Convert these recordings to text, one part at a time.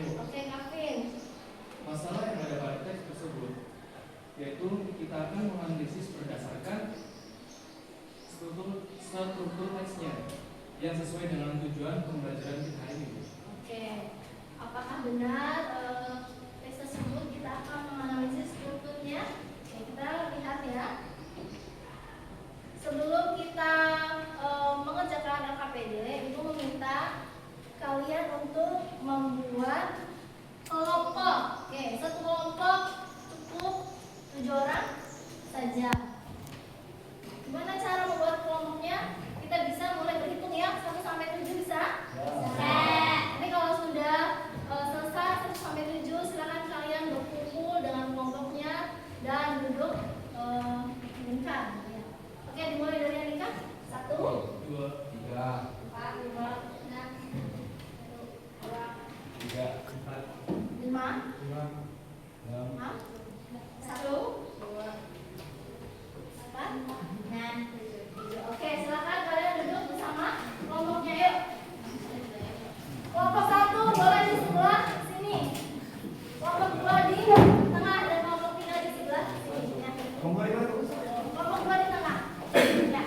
Bu. Oke, Kavin. Masalah yang ada pada teks tersebut yaitu kita akan menganalisis berdasarkan struktur teksnya yang sesuai dengan tujuan pembelajaran kita hari ini. Oke, apakah benar teks tersebut kita akan menganalisis strukturnya? Oke, kita lihat ya. Sebelum kita mengerjakan LKPD, Ibu meminta kalian untuk membuat kelompok. Oke, satu kelompok cukup 7 orang saja. Gimana cara membuat kelompoknya? Kita bisa mulai berhitung ya, 1 sampai 7 bisa? Bisa. Nanti kalau sudah selesai 1 sampai 7, silakan kalian berkumpul dengan kelompoknya dan duduk lingkar. Ya. Oke, dimulai dari yang lingkar. 1, 2, 3, 4, 5, 6, 2, 3, 4, 5, 6, 1, 2, 4, 6, 7. Oke, silakan kalian duduk bersama kelompoknya yuk. Kelompok 1 boleh di sebelah sini. Kelompok 2 di tengah dan kelompok 3 di sebelah sini. Ya. Kelompok 2 di tengah. Ya.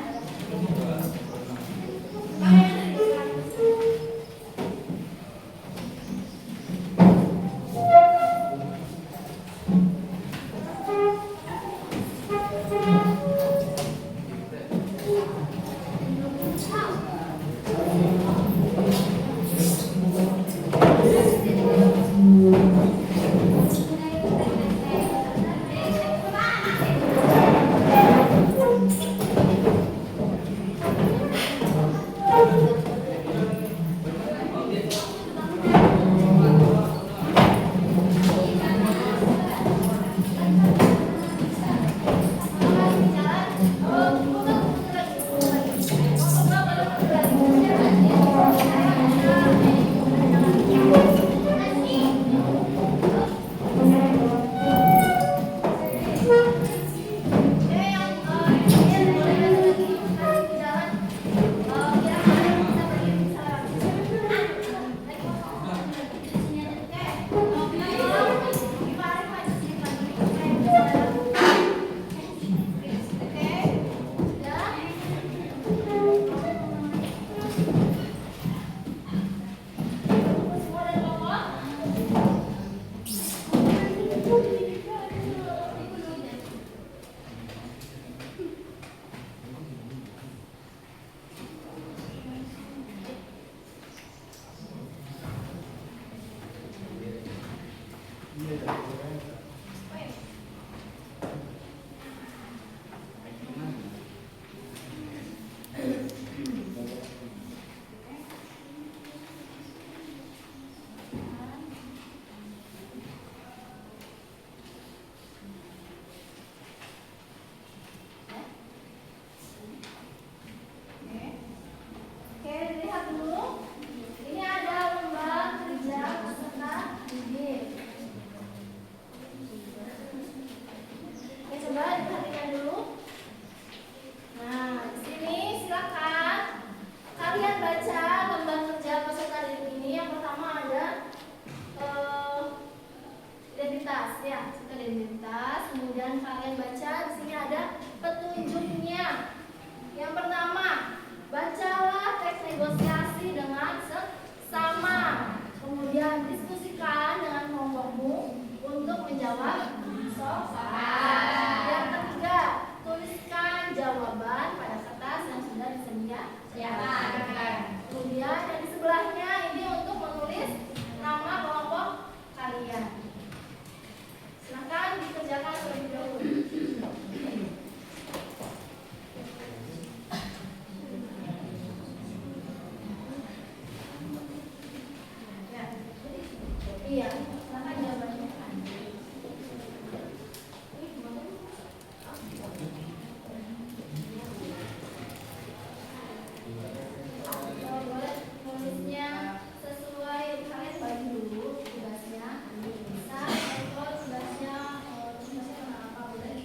Boleh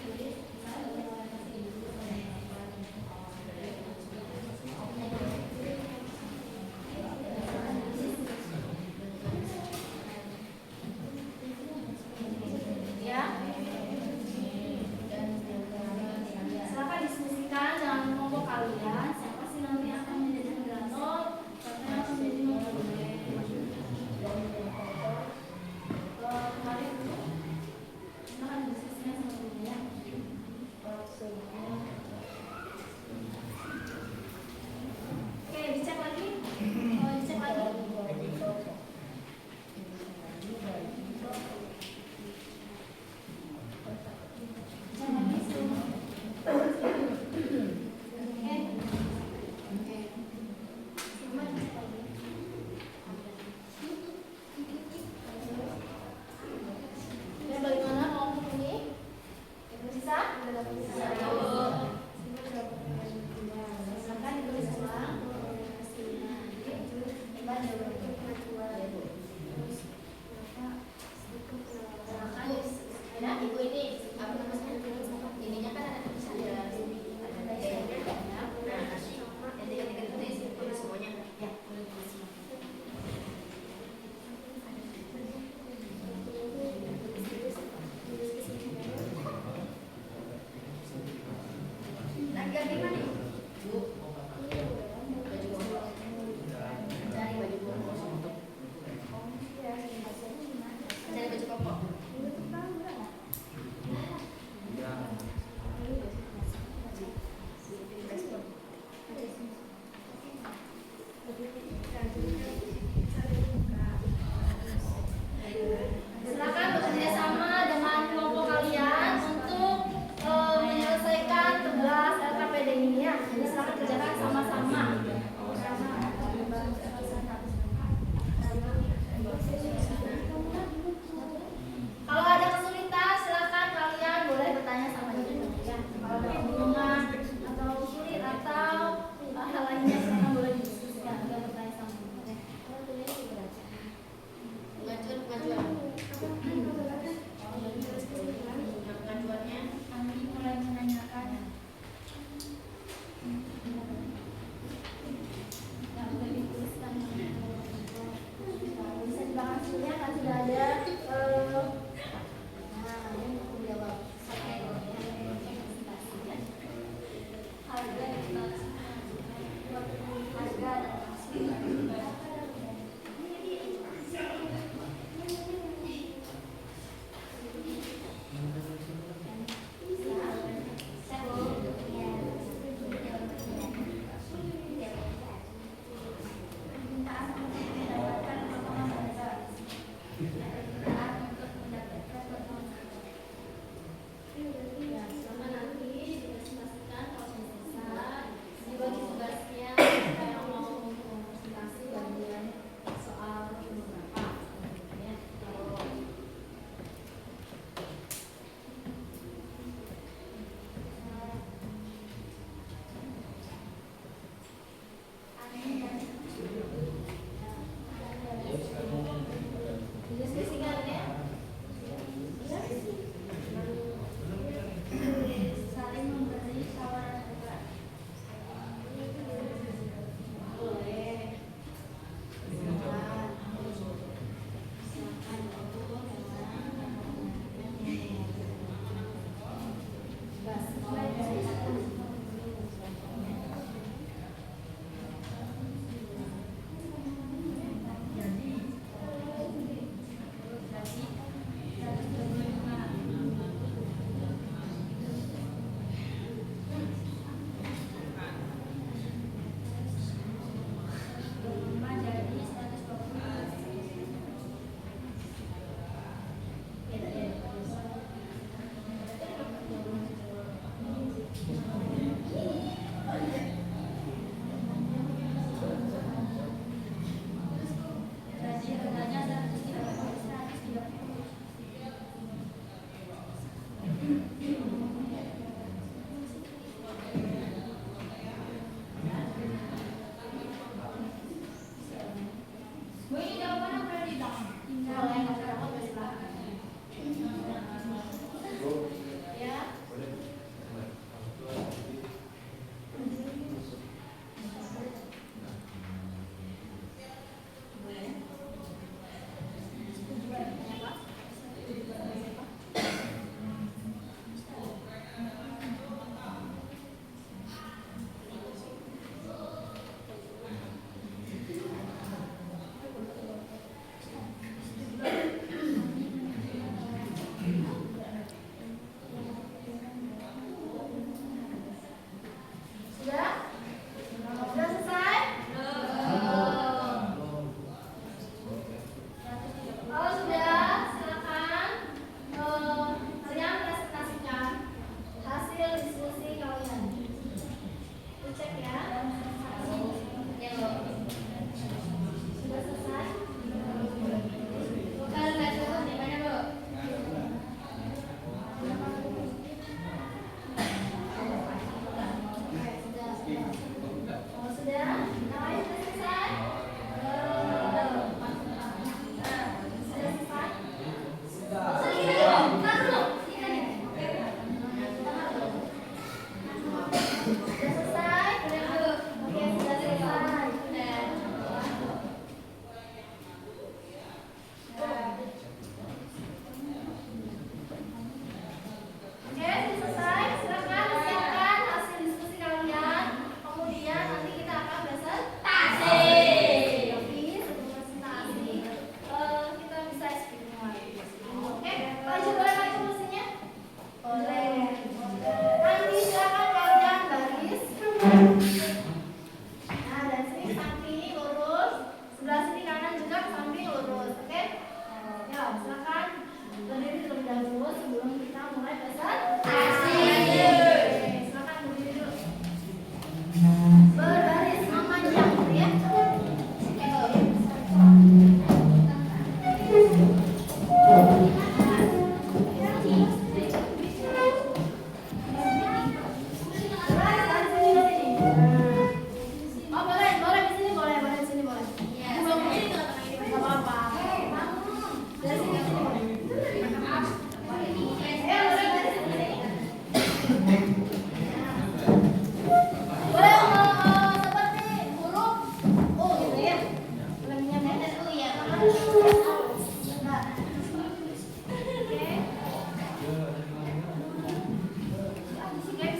Bisa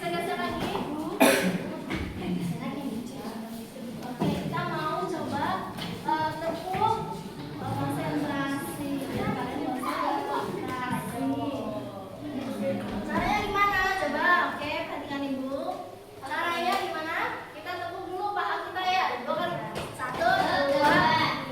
geser lagi, Bu. Oke, kita mau coba tepuk konsentrasi. Ya, kalian konsentrasi. Caranya gimana? Coba, oke, perhatikan Ibu. Caranya gimana? Kita tepuk dulu paha kita ya. 2 kali. 1, 2, 3.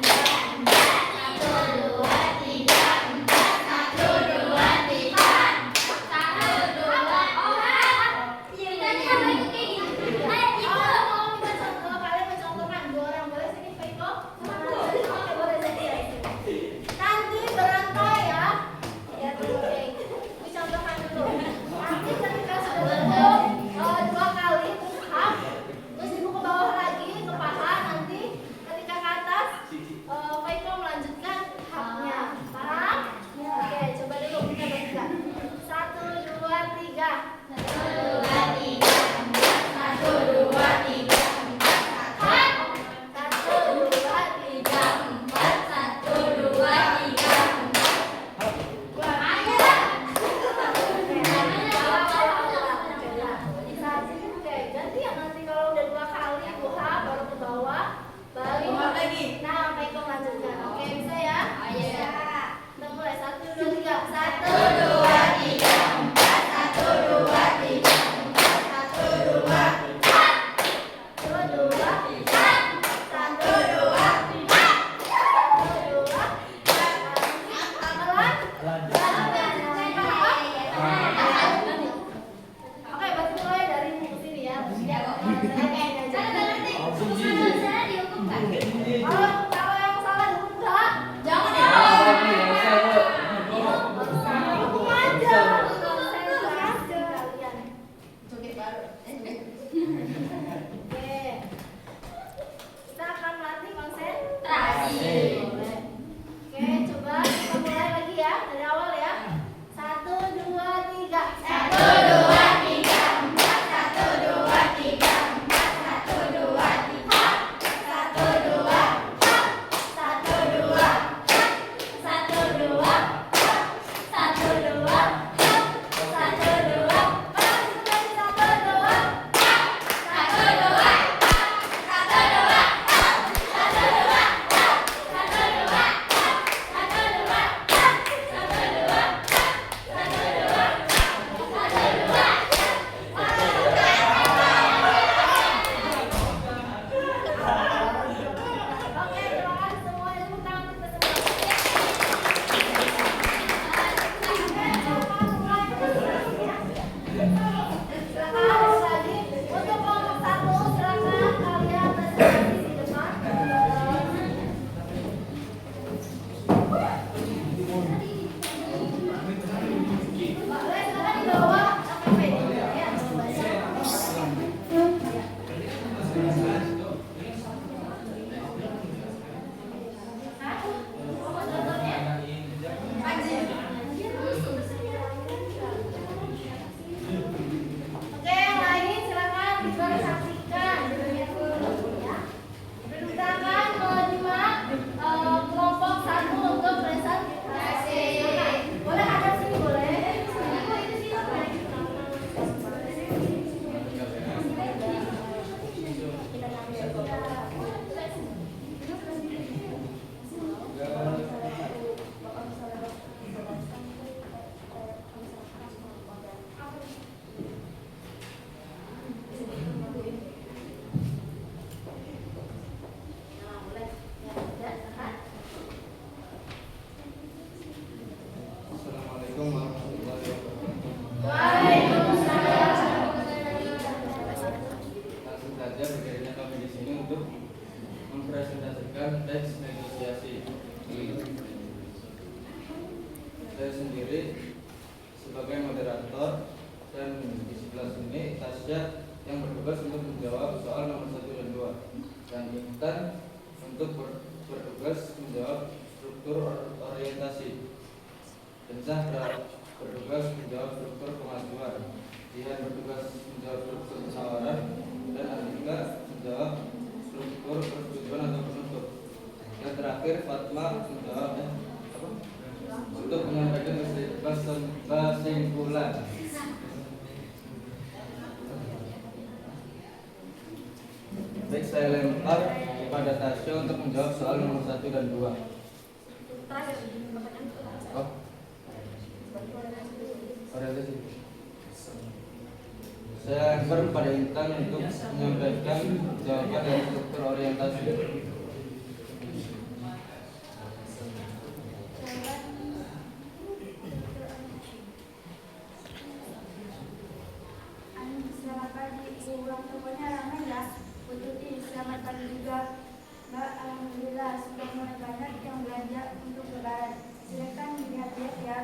terakhir Fatma menjawab untuk menyampaikan kesimpulan. Baik, saya lempar kepada Tasya untuk menjawab soal nomor 1 dan 2. Oh. Orientasi. Saya lempar kepada Intan untuk menyampaikan jawaban dari struktur orientasi. Selamat pagi, Ibu. Pokoknya ramai ya. Bu Tuti, selamat pagi juga. Mbak, alhamdulillah sudah mulai banyak yang belanja untuk lebaran. Silakan dilihat-lihat ya.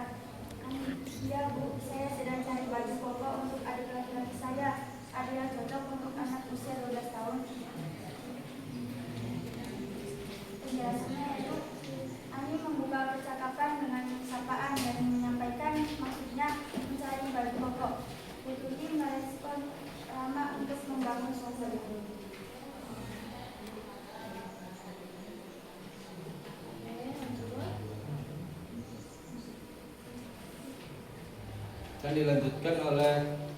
Iya Bu, saya sedang cari baju koko untuk adik laki-laki saya. Ada yang cocok untuk anak usia 12 tahun. Penjelasannya itu, Ani membuka percakapan dengan sapaan dan menyampaikan maksudnya mencari baju koko. Bu Tuti merespon lama untuk membangun suasana. Akan dilanjutkan oleh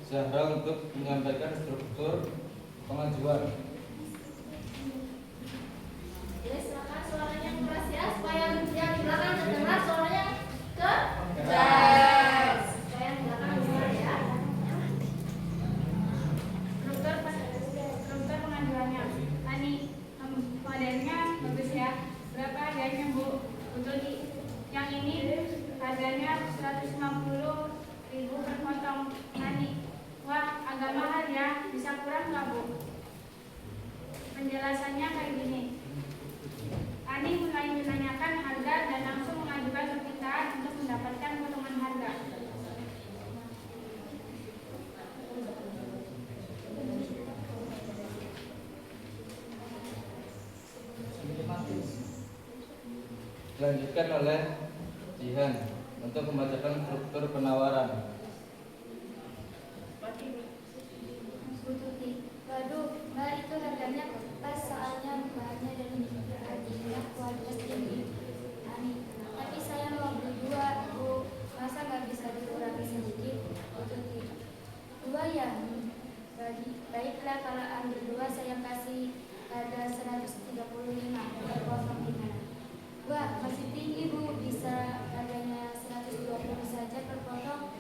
Zahra untuk menyampaikan struktur pengajuan. Jadi silakan suaranya yang keras ya, supaya yang di belakang terdengar suaranya keras. Supaya yang di belakang dengar ya. Struktur pengajuannya. Ani, modelnya bagus ya. Berapa harganya Bu? Betul di yang ini harganya 150.000 per potong. Ani, wah agak mahal ya. Bisa kurang nggak Bu? Penjelasannya kayak gini. Ani mulai menanyakan harga dan langsung mengajukan permintaan untuk mendapatkan potongan harga. Dilanjutkan oleh Jihan untuk membacakan struktur penawaran. Bu Tuti, waduh, Mbak itu harganya pas soalnya bahannya dari harganya kualitas tinggi. Ani, tapi saya mau beli 2 Bu, masa nggak bisa dikurangi sedikit? Bu Tuti, 2 ya? Baiklah kalau ambil 2 saya kasih harga 135 per potong gimana? Wah, masih tinggi Bu, bisa harganya 120 saja per potong.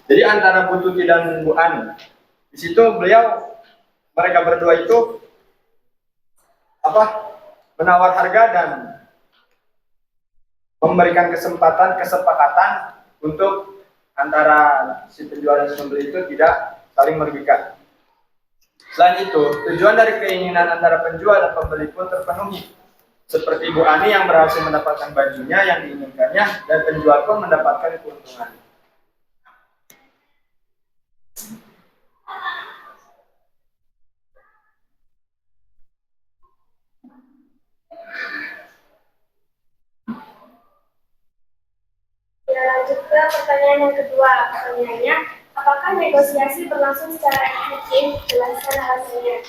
Jadi antara Bu Tuti dan Bu Ani, di situ mereka berdua itu menawar harga dan memberikan kesepakatan untuk antara si penjual dan si pembeli itu tidak saling merugikan. Selain itu, tujuan dari keinginan antara penjual dan pembeli pun terpenuhi. Seperti Bu Ani yang berhasil mendapatkan bajunya yang diinginkannya dan penjual pun mendapatkan keuntungan. Kita lanjut ke pertanyaan yang kedua. Pertanyaannya, apakah negosiasi berlangsung secara efektif? Jelaskan hasilnya.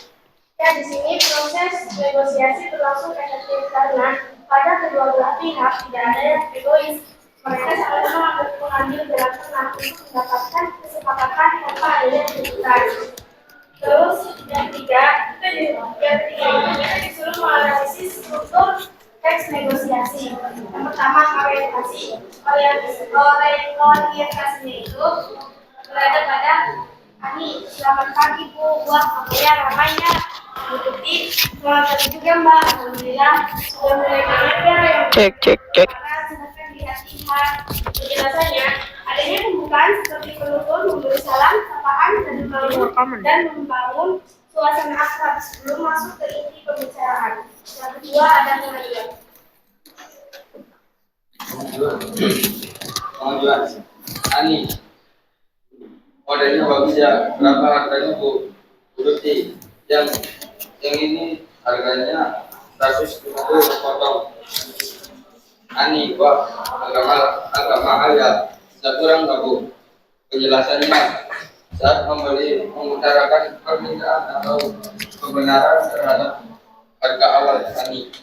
Ya, di sini proses negosiasi berlangsung efektif karena pada kedua belah pihak tidak ada yang egois. Mereka sama-sama mengambil jalan tengah untuk mendapatkan kesepakatan tanpa adanya tuntutan. Terus yang ketiga itu kita disuruh menganalisis struktur teks negosiasi. Yang pertama orientasi. Orientasinya itu berada pada Ani. Selamat pagi Bu, wah pokoknya ramainya. Bu Tuti, selamat pagi juga Mbak. Alhamdulillah sudah mulai banyak ya yang Cek. silahkan lihat-lihat. Penjelasannya, adanya pembukaan seperti penutur, memberi salam, sapaan, dan membangun suasana akrab sebelum masuk ke inti pembicaraan. Yang kedua ada pengajuan. Pengajuan. Ani, modelnya bagus ya. Berapa harganya Bu? Bu Tuti, yang ini harganya 150 potong. Ani, wah agak mahal ya. Bisa kurang nggak Bu? Penjelasannya saat membeli mengutarakan permintaan atau kebenaran terhadap harga awal Ani.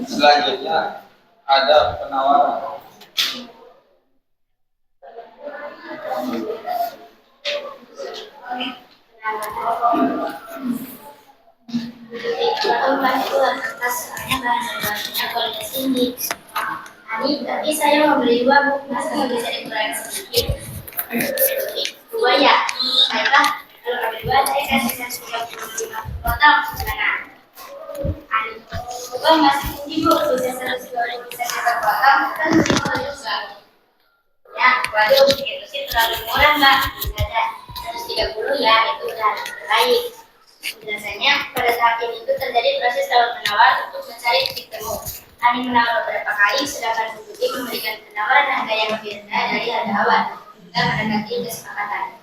Selanjutnya ada penawaran. Ani, tapi saya mau beli dua Bu, masa nggak bisa dikurangi sedikit? Dua ya? Baiklah, kalau ada dua saya kasih 135 potong. Gimana? Ani, oh masih tinggi Bu, bisa 120 bisa kita potong, kan lebih murah juga. Ya, waduh, itu sih terlalu murah Mbak. Ada 130 ya, itu udah baik. Penjelasannya, pada saat ini itu terjadi proses tawar menawar untuk mencari titik temu. Ani menawar beberapa kali, sedangkan Bu Tuti memberikan penawaran harga yang lebih rendah dari harga awal hingga mendekati kesepakatan.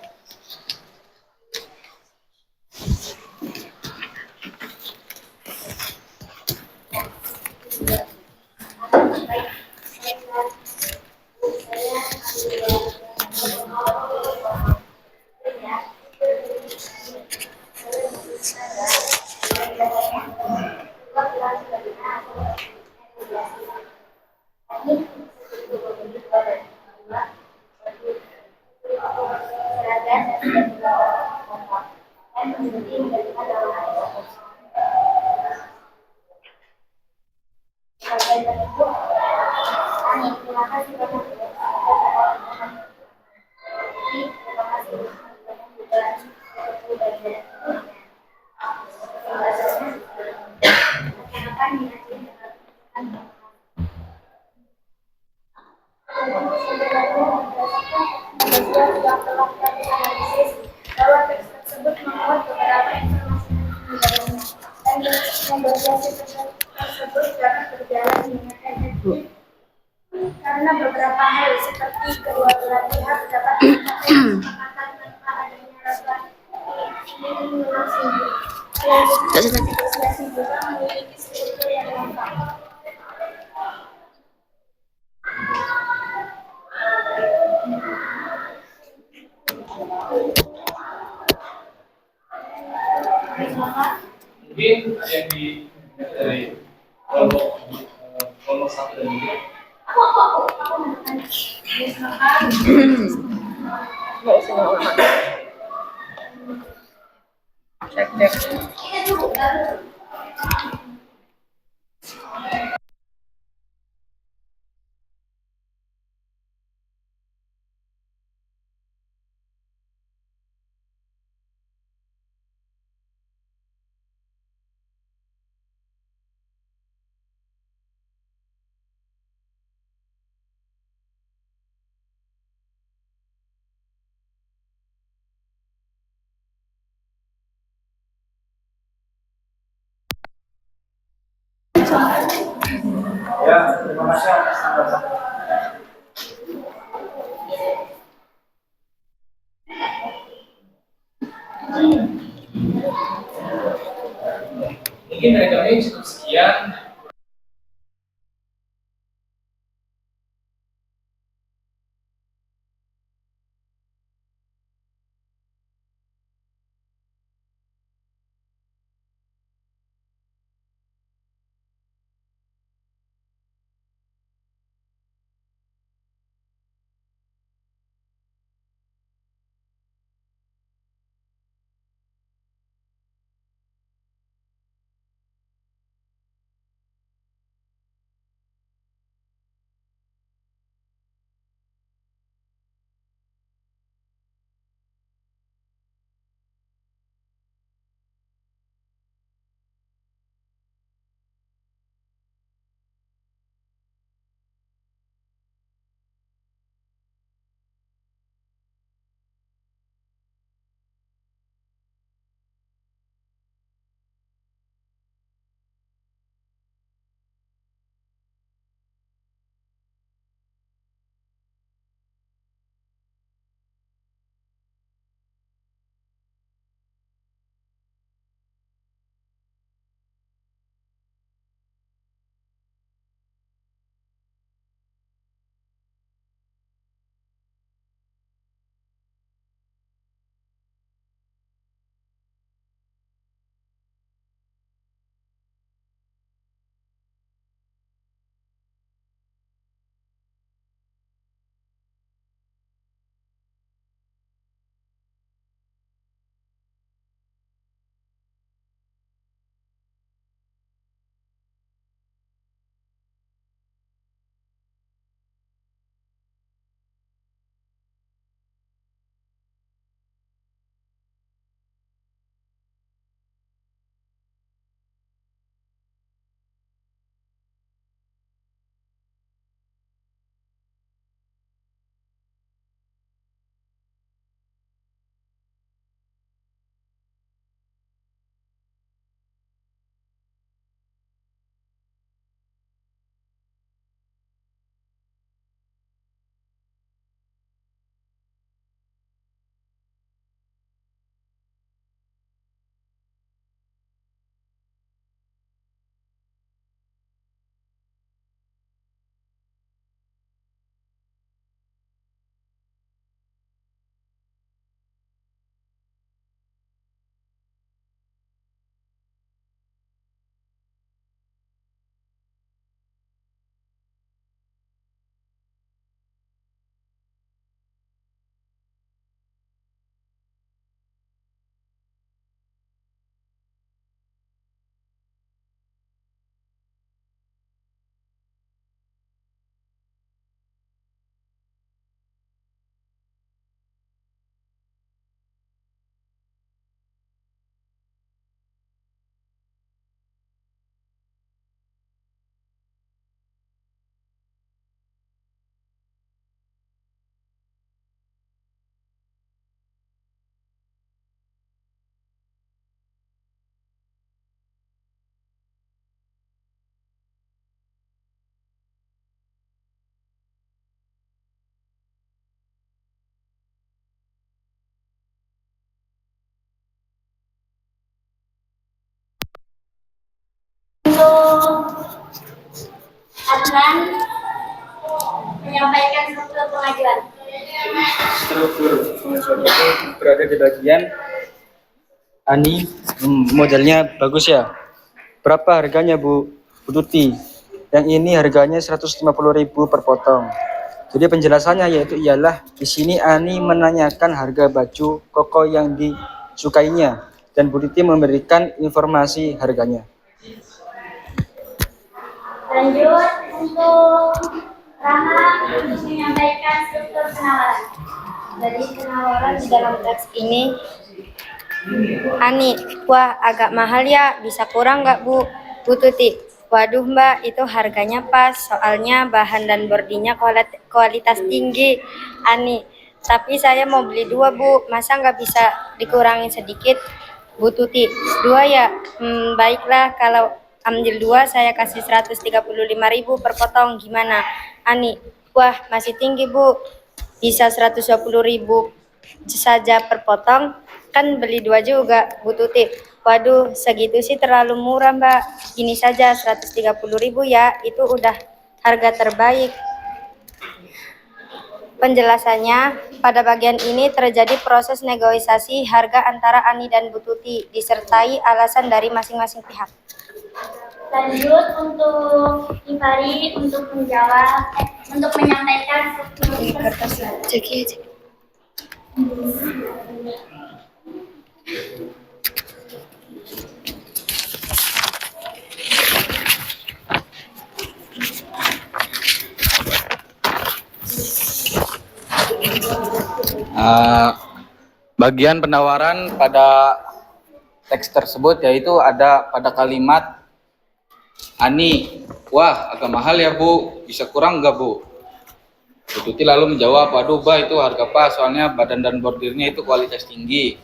Negosiasi tersebut dapat berjalan dengan efektif karena beberapa hal seperti kedua belah pihak dapat mencapai kesepakatan tanpa adanya rasa ingin langsung. Selanjutnya, negosiasi juga memiliki struktur yang lengkap. Mungkin ada yang dari kelompok satu dan tiga. Cek. Mungkin dari kami cukup sekian. Adnan menyampaikan struktur pengajuan. Struktur pengajuan itu berada di bagian Ani. Modelnya bagus ya. Berapa harganya Bu Tuti? Yang ini harganya 150.000 per potong. Jadi penjelasannya yaitu ialah di sini Ani menanyakan harga baju koko yang disukainya dan Bu Tuti memberikan informasi harganya. Lanjut untuk Rama menyampaikan struktur penawaran. Jadi penawaran di dalam teks ini, Ani, wah agak mahal ya, bisa kurang nggak Bu? Bu Tuti, waduh Mbak, itu harganya pas, soalnya bahan dan bordinya kualitas tinggi. Ani, tapi saya mau beli 2 Bu, masa nggak bisa dikurangin sedikit? Bu Tuti, 2 ya? Baiklah, kalau ambil 2 saya kasih 135.000 per potong, gimana? Ani, wah masih tinggi Bu, bisa 120.000 saja per potong, kan beli 2 juga. Bu Tuti, Waduh, segitu sih terlalu murah, Mbak. Gini saja 130.000 ya, itu udah harga terbaik. Penjelasannya, pada bagian ini terjadi proses negosiasi harga antara Ani dan Bu Tuti, disertai alasan dari masing-masing pihak. Lanjut untuk Ifari untuk untuk menyampaikan Ceki aja. Bagian penawaran pada teks tersebut yaitu ada pada kalimat Ani, wah agak mahal ya Bu, bisa kurang nggak Bu? Bu Tuti lalu menjawab, waduh Bah itu harga pas, soalnya badan dan bordirnya itu kualitas tinggi.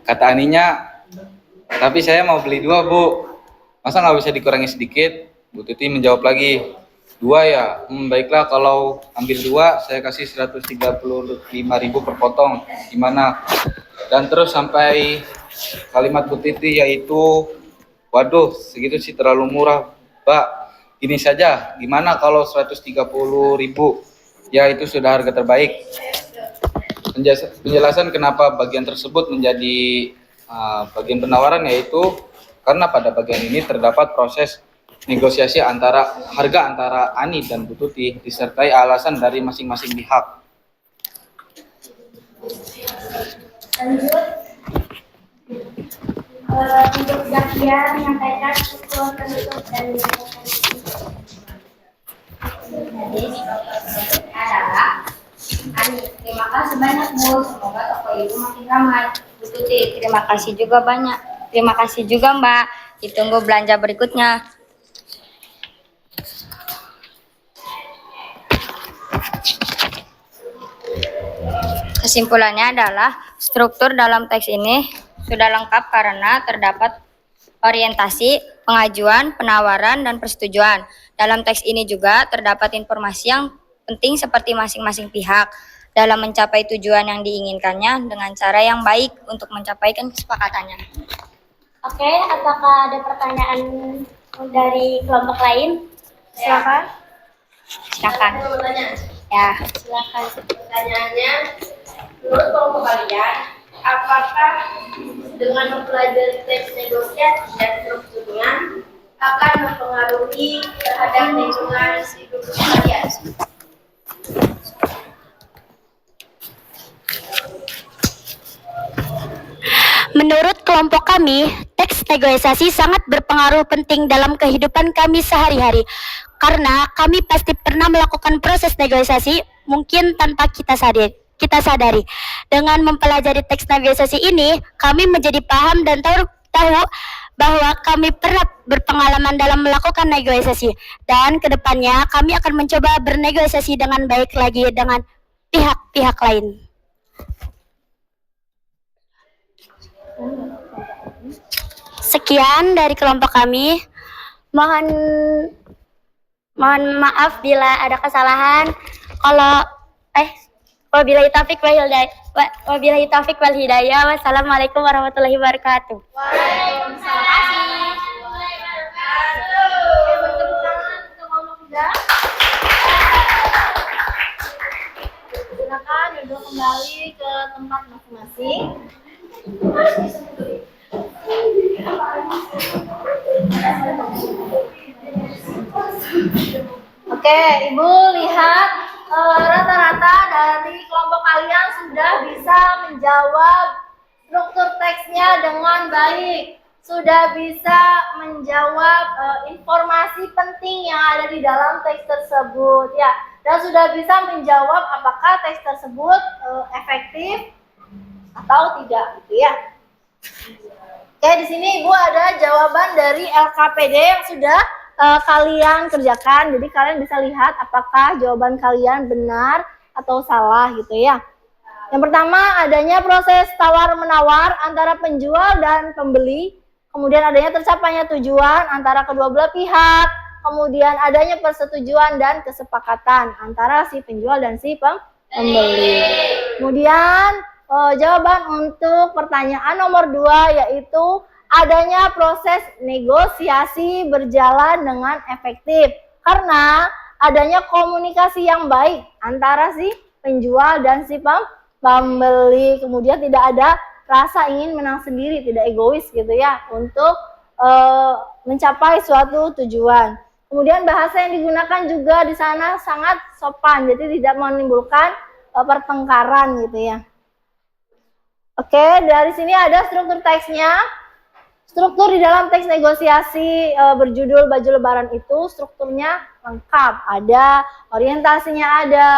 Kata Aninya, tapi saya mau beli 2 Bu, masa nggak bisa dikurangi sedikit? Bu Tuti menjawab lagi, 2 ya, baiklah kalau ambil 2 saya kasih 135.000 per potong, gimana? Dan terus sampai kalimat Bu Tuti yaitu, waduh segitu sih terlalu murah Mbak, ini saja gimana kalau 130.000? Ya itu sudah harga terbaik. Penjelasan kenapa bagian tersebut menjadi bagian penawaran yaitu karena pada bagian ini terdapat proses negosiasi harga antara Ani dan Bu Tuti disertai alasan dari masing-masing pihak. lanjut untuk Zakia menyampaikan usul penutup dan Adalah Ani, terima kasih banyak Bu, semoga toko Ibu makin ramai. Bu Tuti, terima kasih juga banyak. Terima kasih juga Mbak, ditunggu belanja berikutnya. Kesimpulannya adalah struktur dalam teks ini sudah lengkap karena terdapat orientasi, pengajuan, penawaran, dan persetujuan. Dalam teks ini juga terdapat informasi yang penting seperti masing-masing pihak dalam mencapai tujuan yang diinginkannya dengan cara yang baik untuk mencapai kesepakatannya. Oke, apakah ada pertanyaan dari kelompok lain? Silakan. Silakan. Bertanya. Ya. Silakan. Pertanyaannya, menurut kelompok kalian, apakah dengan mempelajari teks negosiasi dan strukturnya akan mempengaruhi terhadap lingkungan hidup kalian? Menurut kelompok kami, teks negosiasi sangat berpengaruh penting dalam kehidupan kami sehari-hari. Karena kami pasti pernah melakukan proses negosiasi, mungkin tanpa kita sadari. Dengan mempelajari teks negosiasi ini, kami menjadi paham dan tahu bahwa kami pernah berpengalaman dalam melakukan negosiasi. Dan kedepannya kami akan mencoba bernegosiasi dengan baik lagi dengan pihak-pihak lain. Sekian dari kelompok kami. Mohon maaf bila ada kesalahan. Wabillahi taufiq wal hidayah. Wassalamualaikum warahmatullahi wabarakatuh. Waalaikumsalam. Bertepuk tangan untuk kelompok 3. Silakan duduk kembali ke tempat masing-masing. Oke, Ibu lihat rata-rata dari kelompok kalian sudah bisa menjawab struktur teksnya dengan baik, sudah bisa menjawab informasi penting yang ada di dalam teks tersebut ya, dan sudah bisa menjawab apakah teks tersebut efektif atau tidak gitu ya. Oke, di sini Ibu ada jawaban dari LKPD yang sudah kalian kerjakan. Jadi kalian bisa lihat apakah jawaban kalian benar atau salah gitu ya. Yang pertama adanya proses tawar-menawar antara penjual dan pembeli. Kemudian adanya tercapainya tujuan antara kedua belah pihak. Kemudian adanya persetujuan dan kesepakatan antara si penjual dan si pembeli. Kemudian jawaban untuk pertanyaan nomor 2, yaitu adanya proses negosiasi berjalan dengan efektif karena adanya komunikasi yang baik antara si penjual dan si pembeli. Kemudian tidak ada rasa ingin menang sendiri, tidak egois gitu ya untuk mencapai suatu tujuan. Kemudian bahasa yang digunakan juga di sana sangat sopan, jadi tidak menimbulkan pertengkaran gitu ya. Oke, dari sini ada struktur teksnya. Struktur di dalam teks negosiasi berjudul Baju Lebaran itu strukturnya lengkap. Ada orientasinya, ada,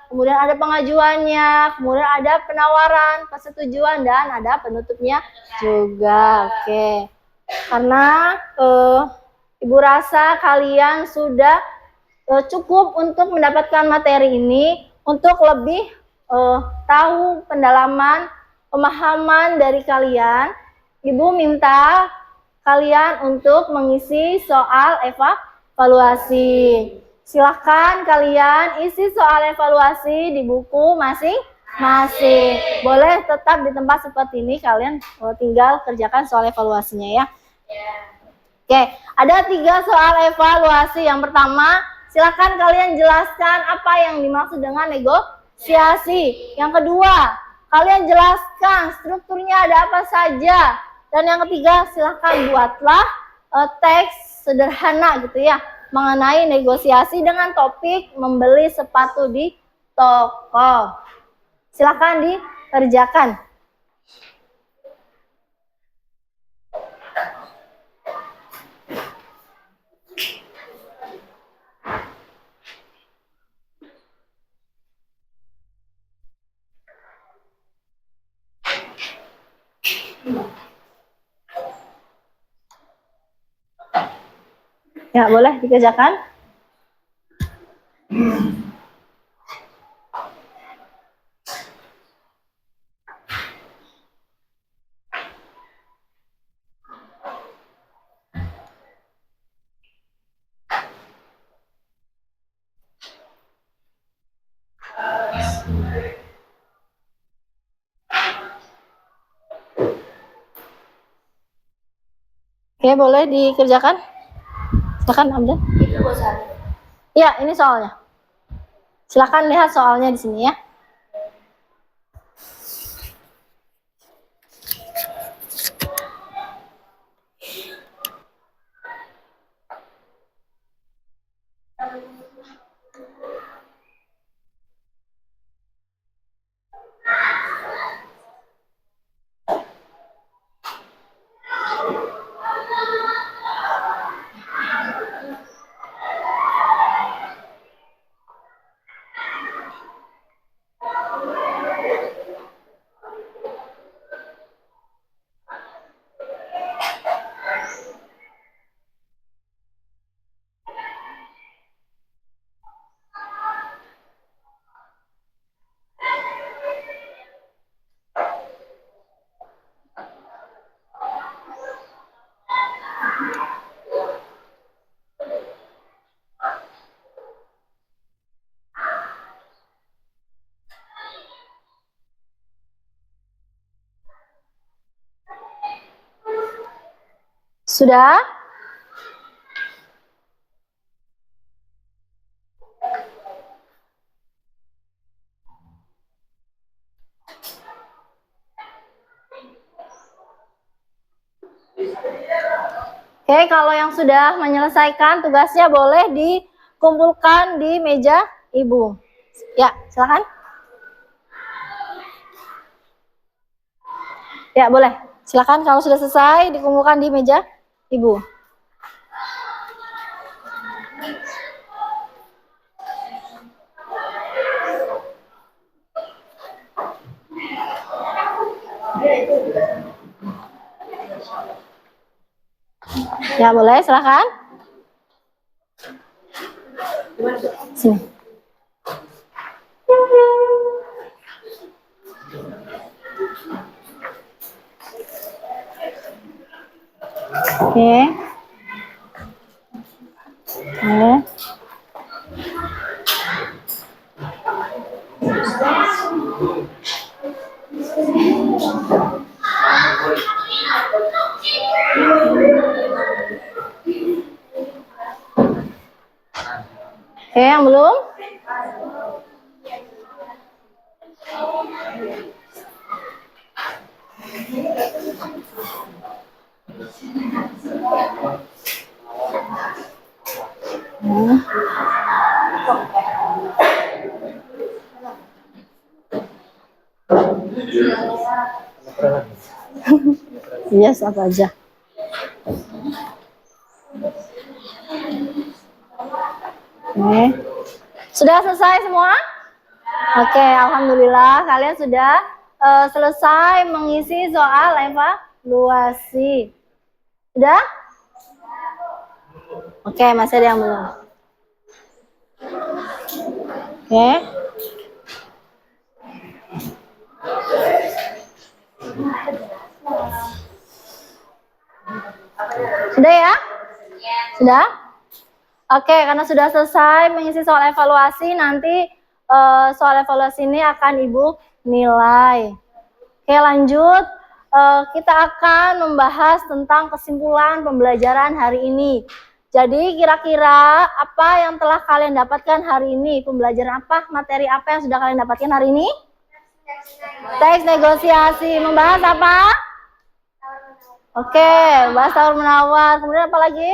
kemudian ada pengajuannya, kemudian ada penawaran, persetujuan, dan ada penutupnya juga. Oke, karena Ibu rasa kalian sudah cukup untuk mendapatkan materi ini. Untuk lebih tahu pendalaman, pemahaman dari kalian, Ibu minta kalian untuk mengisi soal evaluasi. Silahkan kalian isi soal evaluasi di buku masing-masing. Boleh tetap di tempat seperti ini, kalian tinggal kerjakan soal evaluasinya ya. Oke, ada 3 soal evaluasi. Yang pertama, silahkan kalian jelaskan apa yang dimaksud dengan negosiasi. Yang kedua, kalian jelaskan strukturnya ada apa saja. Dan yang ketiga, silahkan buatlah teks sederhana gitu ya mengenai negosiasi dengan topik membeli sepatu di toko. Silahkan dikerjakan. Ya, boleh dikerjakan. Oke, boleh dikerjakan. Silakan Amda. Iya, ini soalnya. Silakan lihat soalnya di sini ya. Sudah? Oke, kalau yang sudah menyelesaikan tugasnya boleh dikumpulkan di meja Ibu. Ya, silakan. Ya, boleh. Silakan kalau sudah selesai dikumpulkan di meja Ibu. Ya, boleh, silakan. Sini. Oke. Oke. Oke, yang belum? Yes, apa aja. Oke. Sudah selesai semua? Oke, alhamdulillah kalian sudah selesai mengisi soal evaluasi. Sudah? Oke, masih ada yang belum. Oke. Sudah ya? Sudah? Oke, karena sudah selesai mengisi soal evaluasi, nanti soal evaluasi ini akan Ibu nilai. Oke, lanjut. Kita akan membahas tentang kesimpulan pembelajaran hari ini. Jadi, kira-kira apa yang telah kalian dapatkan hari ini? Pembelajaran apa? Materi apa yang sudah kalian dapatkan hari ini? Teks negosiasi. Membahas apa? Oke, membahas tawar-menawar. Kemudian apa lagi?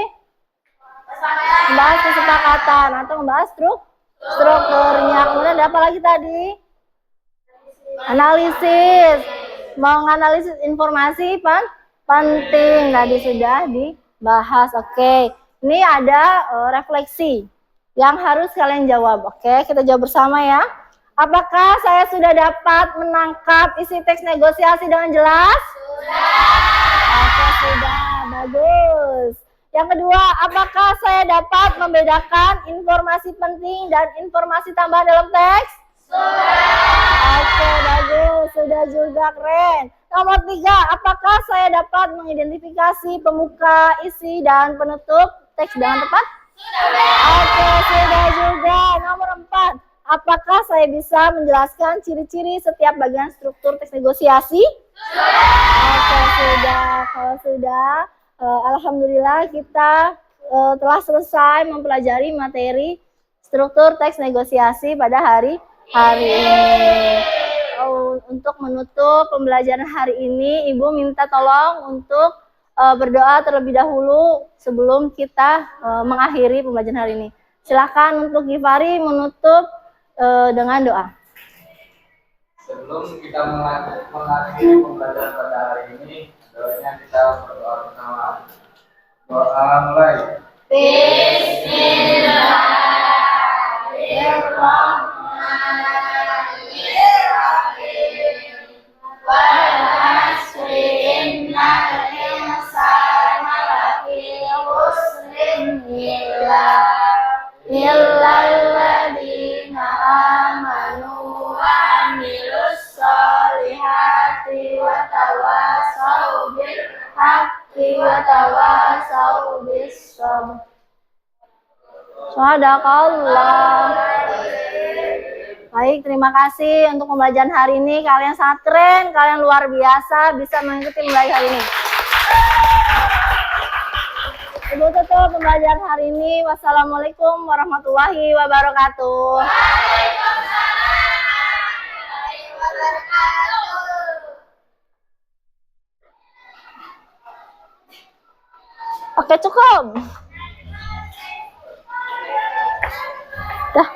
Membahas kesepakatan atau membahas strukturnya. Kemudian ada apa lagi tadi? Analisis. Menganalisis informasi penting. Tadi sudah dibahas. Oke. Ini ada refleksi yang harus kalian jawab. Oke, kita jawab bersama ya. Apakah saya sudah dapat menangkap isi teks negosiasi dengan jelas? Sudah. Oke, sudah. Bagus. Yang kedua, apakah saya dapat membedakan informasi penting dan informasi tambahan dalam teks? Sudah. Oke, bagus. Sudah juga, keren. Nomor 3, apakah saya dapat mengidentifikasi pembuka, isi, dan penutup teks dengan tepat? Sudah. Oke, sudah juga. Nomor 4, apakah saya bisa menjelaskan ciri-ciri setiap bagian struktur teks negosiasi? Sudah. Oke, sudah. Kalau sudah, alhamdulillah kita telah selesai mempelajari materi struktur teks negosiasi pada hari ini. Untuk menutup pembelajaran hari ini, Ibu minta tolong untuk berdoa terlebih dahulu sebelum kita mengakhiri pembelajaran hari ini. Silakan untuk Gifari menutup dengan doa. Sebelum kita mengakhiri pembelajaran pada hari ini, doanya kita berdoa bersama. Doa mulai. Illalladzina amanu wa amilus solihati wa tawasau bil haqqi wa tawasau bis sabr. Sadaqallah. Baik, terima kasih untuk pembelajaran hari ini. Kalian sangat keren, kalian luar biasa bisa mengikuti pembelajaran hari ini. Ibu tutup pembelajaran hari ini. Wassalamualaikum warahmatullahi wabarakatuh. Waalaikumsalam warahmatullahi wabarakatuh. Oke, cukup. Dah.